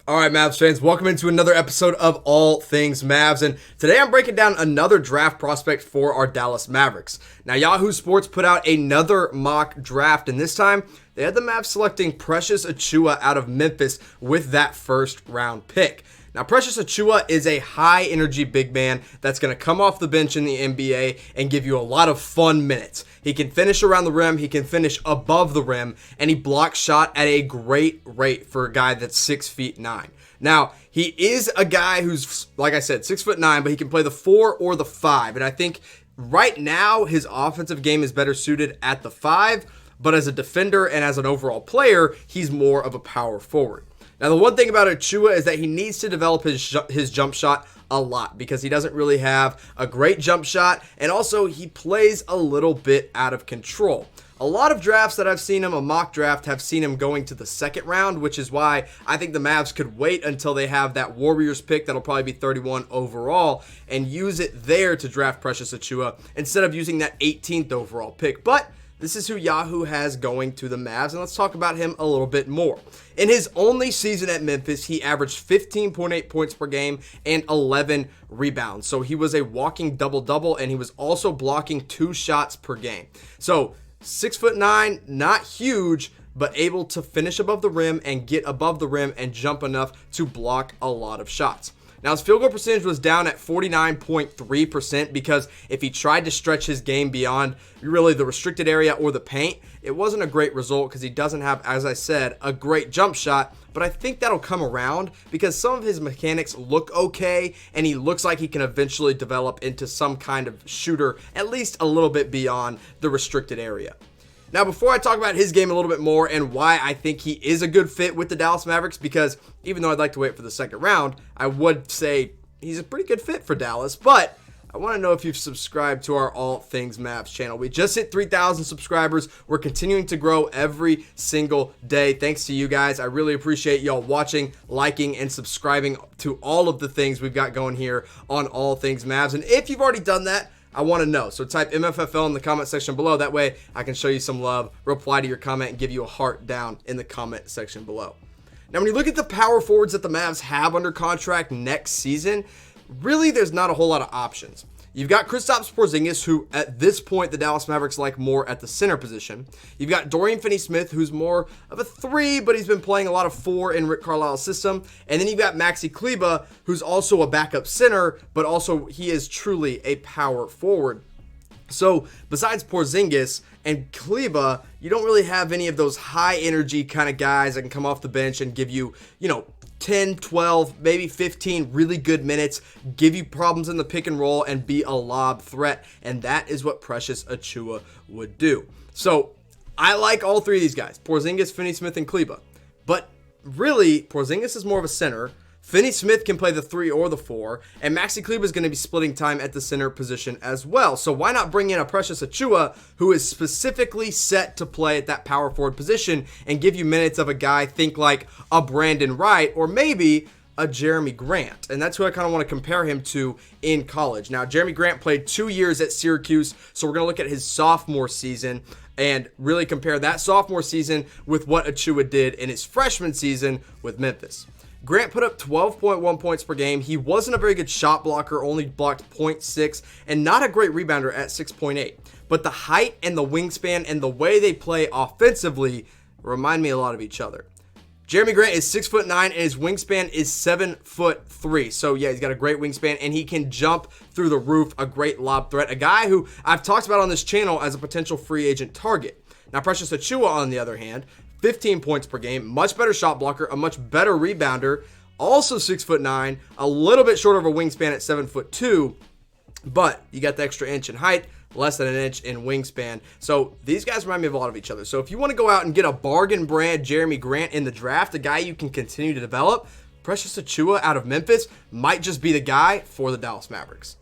All right, Mavs fans, welcome into another episode of All Things Mavs, and today I'm breaking down another draft prospect for our Dallas Mavericks. Now, Yahoo Sports put out another mock draft, and this time they had the Mavs selecting Precious Achiuwa out of Memphis with that first round pick. Now, Precious Achiuwa is a high-energy big man that's going to come off the bench in the NBA and give you a lot of fun minutes. He can finish around the rim, he can finish above the rim, and he blocks shot at a great rate for a guy that's 6'9". Now, he is a guy who's, like I said, 6'9", but he can play the 4 or the 5, and I think right now his offensive game is better suited at the 5, but as a defender and as an overall player, he's more of a power forward. Now, the one thing about Achiuwa is that he needs to develop his jump shot a lot because he doesn't really have a great jump shot, and also he plays a little bit out of control. A lot of drafts that I've seen him, a mock draft, have seen him going to the second round, which is why I think the Mavs could wait until they have that Warriors pick that'll probably be 31 overall and use it there to draft Precious Achiuwa instead of using that 18th overall pick. But this is who Yahoo has going to the Mavs, and let's talk about him a little bit more. In his only season at Memphis, he averaged 15.8 points per game and 11 rebounds. So he was a walking double-double, and he was also blocking 2 shots per game. So 6'9", not huge, but able to finish above the rim and get above the rim and jump enough to block a lot of shots. Now, his field goal percentage was down at 49.3% because if he tried to stretch his game beyond really the restricted area or the paint, it wasn't a great result because he doesn't have, as I said, a great jump shot. But I think that'll come around because some of his mechanics look okay, and he looks like he can eventually develop into some kind of shooter, at least a little bit beyond the restricted area. Now, before I talk about his game a little bit more and why I think he is a good fit with the Dallas Mavericks, because even though I'd like to wait for the second round, I would say he's a pretty good fit for Dallas, but I want to know if you've subscribed to our All Things Mavs channel. We just hit 3,000 subscribers. We're continuing to grow every single day. Thanks to you guys. I really appreciate y'all watching, liking, and subscribing to all of the things we've got going here on All Things Mavs. And if you've already done that, I want to know. So type MFFL in the comment section below. That way I can show you some love, reply to your comment, and give you a heart down in the comment section below. Now, when you look at the power forwards that the Mavs have under contract next season, really there's not a whole lot of options. You've got Kristaps Porzingis, who at this point the Dallas Mavericks like more at the center position. You've got Dorian Finney-Smith, who's more of a 3, but he's been playing a lot of 4 in Rick Carlisle's system. And then you've got Maxi Kleber, who's also a backup center, but also he is truly a power forward. So besides Porzingis and Kleber, you don't really have any of those high energy kind of guys that can come off the bench and give you, 10, 12, maybe 15 really good minutes, give you problems in the pick and roll, and be a lob threat. And that is what Precious Achiuwa would do. So I like all 3 of these guys, Porzingis, Finney-Smith, and Kleber. But really, Porzingis is more of a center. Finney-Smith can play the 3 or the 4, and Maxi Kleber is going to be splitting time at the center position as well. So why not bring in a Precious Achiuwa who is specifically set to play at that power forward position and give you minutes of a guy, think like a Brandon Wright or maybe a Jeremy Grant. And that's who I kind of want to compare him to in college. Now, Jeremy Grant played 2 years at Syracuse, so we're going to look at his sophomore season and really compare that sophomore season with what Achiuwa did in his freshman season with Memphis. Grant put up 12.1 points per game. He wasn't a very good shot blocker, only blocked 0.6, and not a great rebounder at 6.8. But the height and the wingspan and the way they play offensively remind me a lot of each other. Jeremy Grant is 6'9", and his wingspan is 7'3". So yeah, he's got a great wingspan, and he can jump through the roof, a great lob threat, a guy who I've talked about on this channel as a potential free agent target. Now, Precious Achiuwa, on the other hand, 15 points per game, much better shot blocker, a much better rebounder, also 6'9", a little bit shorter of a wingspan at 7'2", but you got the extra inch in height, less than an inch in wingspan. So these guys remind me of a lot of each other. So if you want to go out and get a bargain brand Jeremy Grant in the draft, a guy you can continue to develop, Precious Achiuwa out of Memphis might just be the guy for the Dallas Mavericks.